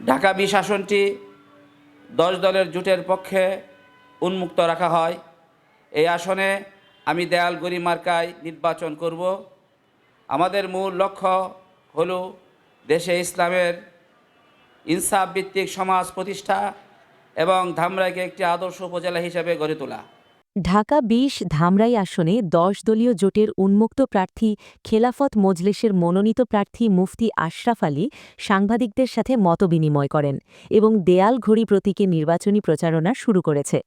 ঢাকা ২০ আসনটি ১০ দলের জোটের পক্ষে উন্মুক্ত রাখা হয়। এই আসনে আমি দেয়াল গড়ি মার্কায় নির্বাচন করব। আমাদের মূল লক্ষ্য হল দেশে ইসলামের ইনসাফ ভিত্তিক সমাজ প্রতিষ্ঠা এবং ধামরাইকে একটি আদর্শ উপজেলা হিসেবে গড়ে তোলা। ঢাকা ২০ ধামরাই আসনে ১০ দলীয় জোটের উন্মুক্ত প্রার্থী খেলাফত মজলিসের মনোনীত প্রার্থী মুফতি আশরাফ আলী সাংবাদিকদের সাথে মতবিনিময় করেন এবং দেয়াল ঘড়ি প্রতীকে নির্বাচনী প্রচারণা শুরু করেছে।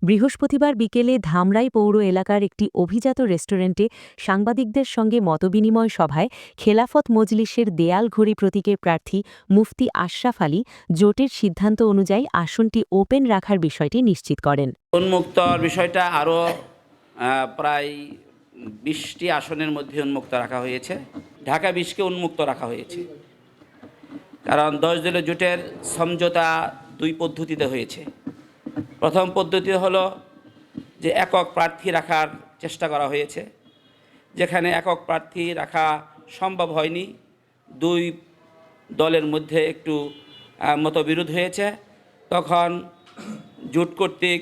বৃহস্পতিবার বিকেলে ধামরাই পৌর এলাকার একটি অভিজাত রেস্টুরেন্টে সাংবাদিকদের সঙ্গে মতবিনিময় সভায় খেলাফত মজলিসের দেয়াল ঘড়ি প্রতীকের প্রার্থী মুফতি আশরাফ আলী জোটের সিদ্ধান্ত অনুযায়ী আসনটি ওপেন রাখার বিষয়টি নিশ্চিত করেন। উন্মুক্তর বিষয়টা আরও প্রায় ২০টি আসনের মধ্যে উন্মুক্ত রাখা হয়েছে। ঢাকা ২০কে উন্মুক্ত রাখা হয়েছে কারণ ১০ দলীয় জোটের সমঝোতা দুই পদ্ধতিতে হয়েছে। প্রথম পদ্ধতি হলো যে একক প্রার্থী রাখার চেষ্টা করা হয়েছে। যেখানে একক প্রার্থী রাখা সম্ভব হয়নি, দুই দলের মধ্যে একটু মতবিরোধ হয়েছে, তখন জোট কর্তৃক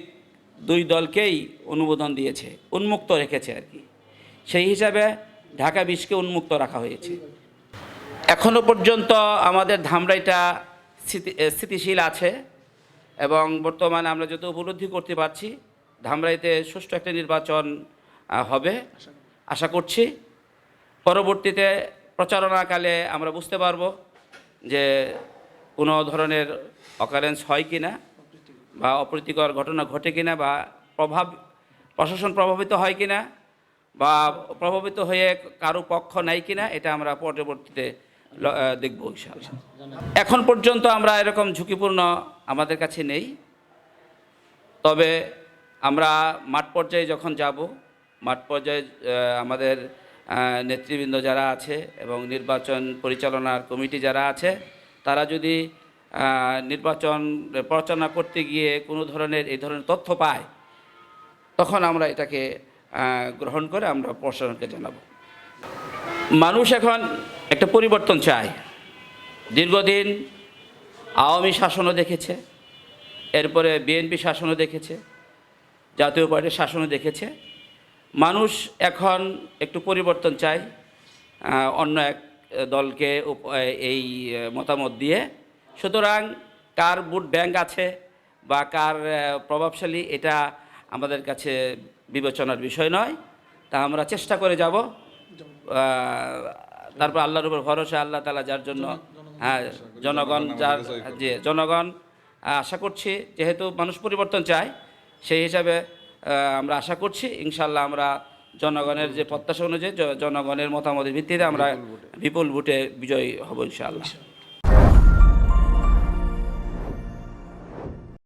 দুই দলকেই অনুমোদন দিয়েছে, উন্মুক্ত রেখেছে আর কি। সেই হিসাবে ঢাকা ২০কে উন্মুক্ত রাখা হয়েছে। এখনও পর্যন্ত আমাদের ধামরাইটা স্থিতিশীল আছে এবং বর্তমানে আমরা যত উপলব্ধি করতে পারছি ধামরাইতে সুষ্ঠু একটা নির্বাচন হবে আশা করছি। পরবর্তীতে প্রচারণাকালে আমরা বুঝতে পারব যে কোনো ধরনের অকারেন্স হয় কি না, বা অপ্রীতিকর ঘটনা ঘটে কি না, বা প্রশাসন প্রভাবিত হয় কি না, বা প্রভাবিত হয়ে কারো পক্ষ নাই কি না, এটা আমরা পরবর্তীতে দেখব ইনশাআল্লাহ। এখন পর্যন্ত আমরা এরকম ঝুঁকিপূর্ণ আমাদের কাছে নেই। তবে আমরা মাঠ পর্যায়ে যখন যাব, মাঠ পর্যায়ে আমাদের নেতৃবৃন্দ যারা আছে এবং নির্বাচন পরিচালনার কমিটি যারা আছে, তারা যদি নির্বাচন পরিচালনা করতে গিয়ে কোনো ধরনের এই ধরনের তথ্য পায়, তখন আমরা এটাকে গ্রহণ করে আমরা প্রশাসনকে জানাবো। মানুষ এখন একটা পরিবর্তন চায়। দীর্ঘদিন আওয়ামী শাসনও দেখেছে, এরপরে বিএনপি শাসনও দেখেছে, জাতীয় পার্টির শাসনও দেখেছে। মানুষ এখন একটু পরিবর্তন চায়, অন্য এক দলকে এই মতামত দিয়ে। সুতরাং কার ভোট ব্যাংক আছে বা কার প্রভাবশালী, এটা আমাদের কাছে বিবেচনার বিষয় নয়। তা আমরা চেষ্টা করে যাব। তারপর আল্লাহর উপর ভরসা, আল্লাহ তাআলা যার জন্য জনগণ আশা করছি, যেহেতু মানুষ পরিবর্তন চায়, সেই হিসাবে আমরা আশা করছি ইনশাআল্লাহ আমরা জনগণের যে প্রত্যাশা অনুযায়ী জনগণের মতামতের ভিত্তিতে আমরা বিপুল ভোটে বিজয়ী হব ইনশাআল্লাহ।